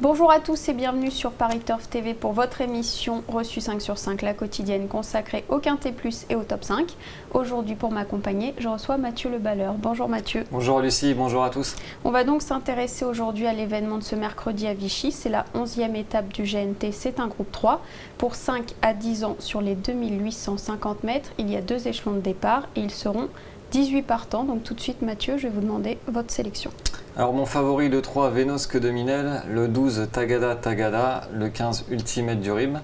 Bonjour à tous et bienvenue sur Paris Turf TV pour votre émission Reçu 5 sur 5, la quotidienne consacrée au Quintet Plus et au Top 5. Aujourd'hui, pour m'accompagner, je reçois Mathieu Le Balleur. Bonjour Mathieu. Bonjour Lucie, bonjour à tous. On va donc s'intéresser aujourd'hui à l'événement de ce mercredi à Vichy. C'est la 11e étape du GNT, c'est un groupe 3. Pour 5 à 10 ans sur les 2850 mètres, il y a 2 échelons de départ et ils seront 18 partants. Donc tout de suite Mathieu, je vais vous demander votre sélection. Alors mon favori, le 3, Vénosque de Minel, le 12, Tagada Tagada, le 15, Ultimate du Rib,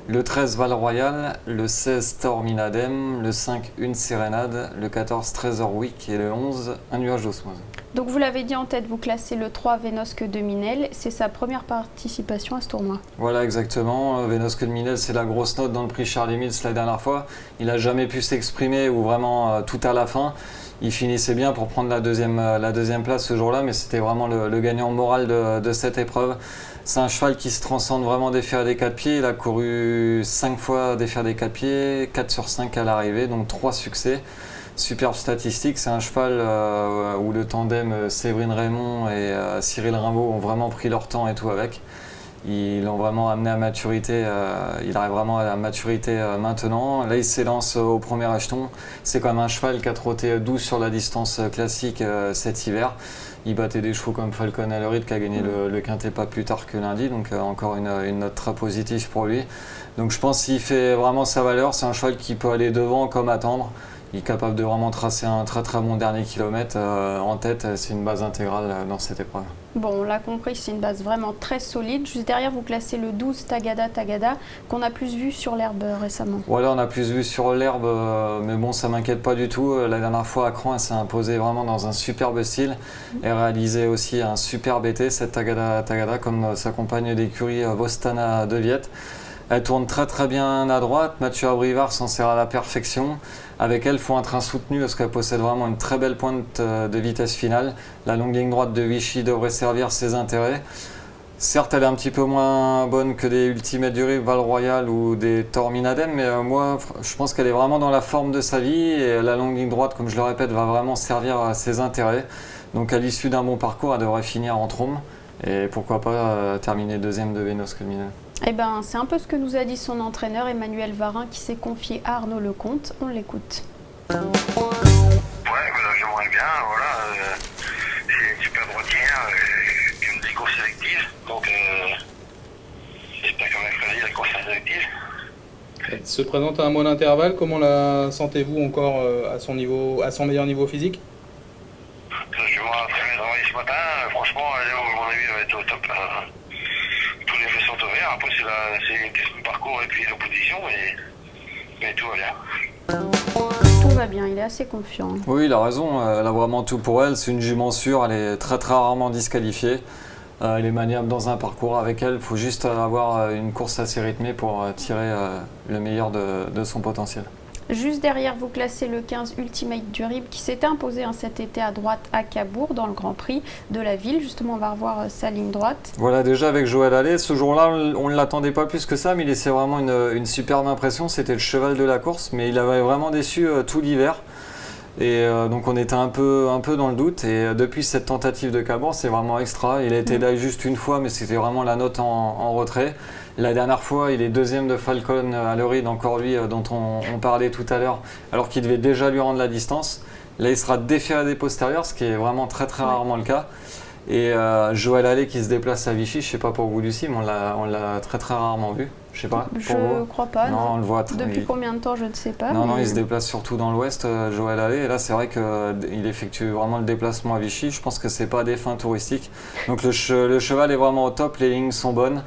le 13, Val Royal, le 16, Torminadem, le 5, Une Sérénade, le 14, Trésor Week et le 11, Un nuage d'osmose. Donc vous l'avez dit en tête, vous classez le 3 Vénosque de Minel, c'est sa première participation à ce tournoi. Voilà exactement, Vénosque de Minel c'est la grosse note dans le prix Charles Mills la dernière fois, il n'a jamais pu s'exprimer ou vraiment tout à la fin. Il finissait bien pour prendre la deuxième place ce jour-là, mais c'était vraiment le gagnant moral de cette épreuve. C'est un cheval qui se transcende vraiment des fers et des 4 pieds. Il a couru 5 fois des fers et des 4 pieds, 4 sur 5 à l'arrivée, donc 3 succès. Superbe statistique, c'est un cheval où le tandem Séverine Raymond et Cyril Rimbaud ont vraiment pris leur temps et tout avec. Ils l'ont vraiment amené à maturité, il arrive vraiment à la maturité maintenant. Là il s'élance au premier acheton, c'est quand même un cheval qui a trotté 12 sur la distance classique cet hiver. Il battait des chevaux comme Falcon Allorid qui a gagné le Quintet pas plus tard que lundi, donc encore une note très positive pour lui. Donc je pense qu'il fait vraiment sa valeur, c'est un cheval qui peut aller devant comme attendre. Il est capable de vraiment tracer un très très bon dernier kilomètre en tête, c'est une base intégrale dans cette épreuve. Bon, on l'a compris, c'est une base vraiment très solide. Juste derrière, vous classez le 12 Tagada Tagada, qu'on a plus vu sur l'herbe récemment. Voilà, on a plus vu sur l'herbe, mais bon, ça m'inquiète pas du tout. La dernière fois à Cran, elle s'est imposée vraiment dans un superbe style. Elle réalisait aussi un superbe été, cette Tagada Tagada, comme sa compagne d'écurie Vostana de Viette. Elle tourne très très bien à droite, Mathieu Abrivard s'en sert à la perfection. Avec elle, il faut un train soutenu parce qu'elle possède vraiment une très belle pointe de vitesse finale. La longue ligne droite de Vichy devrait servir ses intérêts. Certes, elle est un petit peu moins bonne que des Ultimate du Rib, Val Royal ou des Torminadem, mais moi, je pense qu'elle est vraiment dans la forme de sa vie et la longue ligne droite, comme je le répète, va vraiment servir à ses intérêts. Donc à l'issue d'un bon parcours, elle devrait finir en trône et pourquoi pas terminer deuxième de Vénosque de Minel. Eh ben, c'est un peu ce que nous a dit son entraîneur Emmanuel Varin qui s'est confié à Arnaud Lecomte. On l'écoute. Ouais, j'aimerais bien, voilà. C'est une super droitière qui me dit course sélective, donc j'espère qu'en mercredi la course sélective. Elle se présente à un mois d'intervalle, comment la sentez-vous encore à son meilleur niveau physique? Je vois très travailler ce matin, franchement, à mon avis, elle va être au top. Tous les faits sont ouverts, après c'est une question de parcours et puis l'opposition, mais tout va bien. Tout va bien, il est assez confiant. Oui, il a raison, elle a vraiment tout pour elle, c'est une jument sûre, elle est très très rarement disqualifiée. Elle est maniable dans un parcours avec elle, il faut juste avoir une course assez rythmée pour tirer le meilleur de son potentiel. Juste derrière, vous classez le 15 Ultimate du Rib qui s'était imposé cet été à droite à Cabourg dans le Grand Prix de la ville. Justement, on va revoir sa ligne droite. Voilà, déjà avec Joël Allais, ce jour-là, on ne l'attendait pas plus que ça, mais il laissait vraiment une superbe impression. C'était le cheval de la course, mais il avait vraiment déçu tout l'hiver. Et donc on était un peu dans le doute. Et depuis cette tentative de Cabourg, c'est vraiment extra. Il a été là juste une fois, mais c'était vraiment la note en retrait. La dernière fois, il est deuxième de Falcon Allorid, encore lui dont on parlait tout à l'heure, alors qu'il devait déjà lui rendre la distance. Là, il sera déféré des postérieurs, ce qui est vraiment très très rarement le cas. Et Joël Allais qui se déplace à Vichy, je ne sais pas pour vous Lucie, mais on l'a très très rarement vu. Je sais pas. Je ne crois pas. Non, on le voit. Depuis combien de temps, je ne sais pas. Non, il se déplace surtout dans l'ouest, Joël Allais. Et là, c'est vrai qu'il effectue vraiment le déplacement à Vichy. Je pense que c'est pas des fins touristiques. Donc le cheval est vraiment au top, les lignes sont bonnes.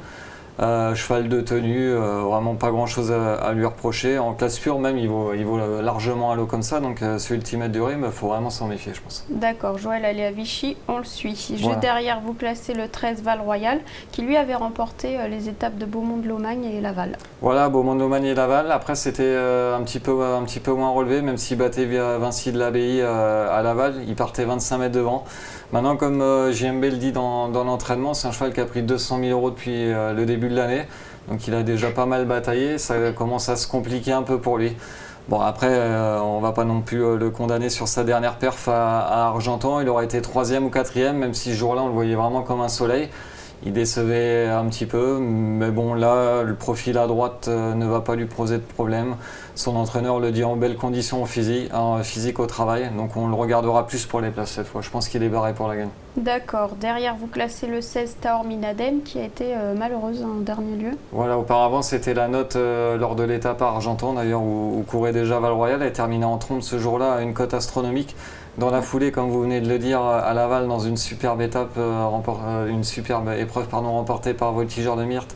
Cheval de tenue, vraiment pas grand chose à lui reprocher. En classe pure même, il vaut largement à l'eau comme ça, donc ce Ultimate du Rib, il faut vraiment s'en méfier, je pense. D'accord, Joël allait à Vichy, on le suit. Juste voilà. Derrière, vous placez le 13 Val Royal, qui lui avait remporté les étapes de Beaumont-de-Lomagne et Laval. Voilà, Beaumont-de-Lomagne et Laval. Après, c'était un petit peu moins relevé, même s'il battait Vinci de l'Abbaye à Laval, il partait 25 mètres devant. Maintenant, comme JMB le dit dans l'entraînement, c'est un cheval qui a pris 200 000 € depuis le début de l'année. Donc il a déjà pas mal bataillé, ça commence à se compliquer un peu pour lui. Bon après, on va pas non plus le condamner sur sa dernière perf à Argentan. Il aurait été 3e ou 4e, même si ce jour-là on le voyait vraiment comme un soleil. Il décevait un petit peu, mais bon là, le profil à droite ne va pas lui poser de problème. Son entraîneur le dit en belle condition physique au travail, donc on le regardera plus pour les places cette fois. Je pense qu'il est barré pour la gagne. D'accord. Derrière, vous classez le 16 Taorminadem qui a été malheureuse en dernier lieu. Voilà, auparavant c'était la note lors de l'étape à Argentan d'ailleurs où courait déjà Val-Royal. Elle est terminée en trompe ce jour-là à une cote astronomique. Dans la foulée, comme vous venez de le dire, à Laval, dans une superbe étape, une superbe épreuve remportée par Voltigeur de Myrthe.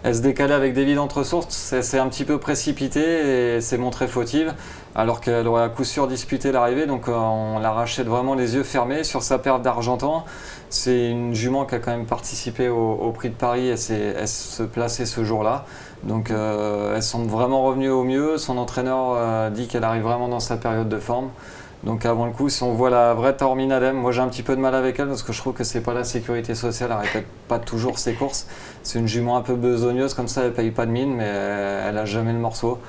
Elle se décalait avec des vides entre sources, c'est un petit peu précipité et s'est montrée fautive, alors qu'elle aurait à coup sûr disputé l'arrivée, donc on l'arrachait vraiment les yeux fermés. Sur sa perte d'Argentan, c'est une jument qui a quand même participé au Prix de Paris, elle se plaçait ce jour-là, donc elle semble vraiment revenue au mieux. Son entraîneur dit qu'elle arrive vraiment dans sa période de forme. Donc avant le coup, si on voit la vraie Taorminadem, moi j'ai un petit peu de mal avec elle parce que je trouve que c'est pas la sécurité sociale, elle répète pas toujours ses courses. C'est une jument un peu besogneuse comme ça, elle paye pas de mine mais elle a jamais le morceau.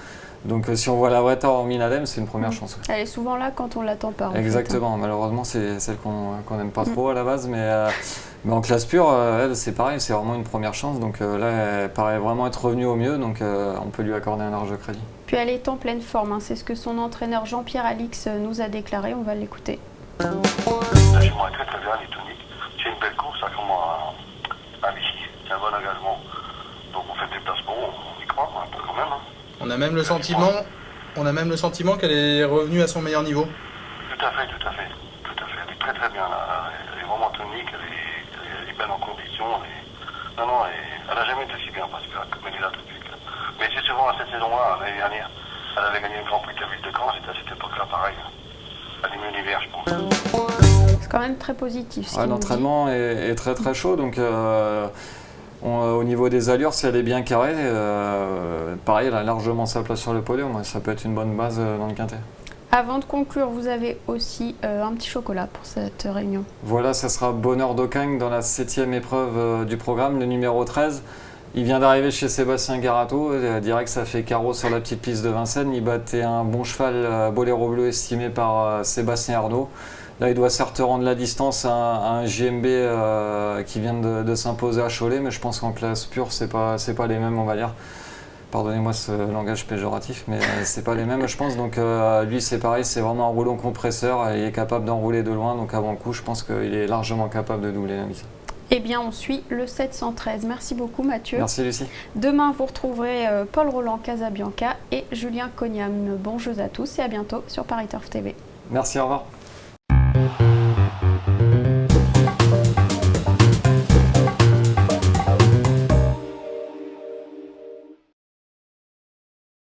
Donc si on voit la vraie Taorminadem, c'est une première chance. Elle est souvent là quand on l'attend pas. Exactement, malheureusement c'est celle qu'on n'aime pas trop à la base, mais en classe pure, elle c'est pareil, c'est vraiment une première chance. Donc là, elle paraît vraiment être revenue au mieux, donc on peut lui accorder un large crédit. Puis elle est en pleine forme, hein. C'est ce que son entraîneur Jean-Pierre Alix nous a déclaré, on va l'écouter. La jument est très très bien, elle est tonique. C'est une belle course, ça commence à Vichy, c'est un bon engagement. Donc on fait des placements, on y croit un peu quand même. Hein. On a même le sentiment qu'elle est revenue à son meilleur niveau. Tout à fait. Elle est très très bien là. Elle est vraiment tonique, elle est belle en condition. Elle n'a jamais été si bien parce qu'elle est là tout de suite. Mais c'est souvent à cette saison-là, l'année dernière, elle avait gagné le Grand Prix de la ville de Caen, c'était à cette époque-là pareil. Elle est mieux l'hiver, je pense. C'est quand même très positif. L'entraînement est très très chaud, donc au niveau des allures, si elle est bien carrée, pareil, elle a largement sa place sur le podium. Ça peut être une bonne base dans le quintet. Avant de conclure, vous avez aussi un petit chocolat pour cette réunion. Voilà, ça sera Bonheur d'Ocagne dans la 7e épreuve du programme, le numéro 13. Il vient d'arriver chez Sébastien Garato, direct ça fait carreau sur la petite piste de Vincennes. Il battait un bon cheval Boléro Bleu estimé par Sébastien Arnaud. Là il doit certes rendre la distance à un JMB qui vient de s'imposer à Cholet, mais je pense qu'en classe pure c'est pas les mêmes, on va dire. Pardonnez-moi ce langage péjoratif, mais c'est pas les mêmes je pense. Donc lui c'est pareil, c'est vraiment un rouleau compresseur, il est capable d'enrouler de loin, donc avant le coup je pense qu'il est largement capable de doubler la mise. Eh bien, on suit le 713. Merci beaucoup, Mathieu. Merci, Lucie. Demain, vous retrouverez Paul Roland Casabianca et Julien Cognam. Bons jeux à tous et à bientôt sur Paris Turf TV. Merci, au revoir.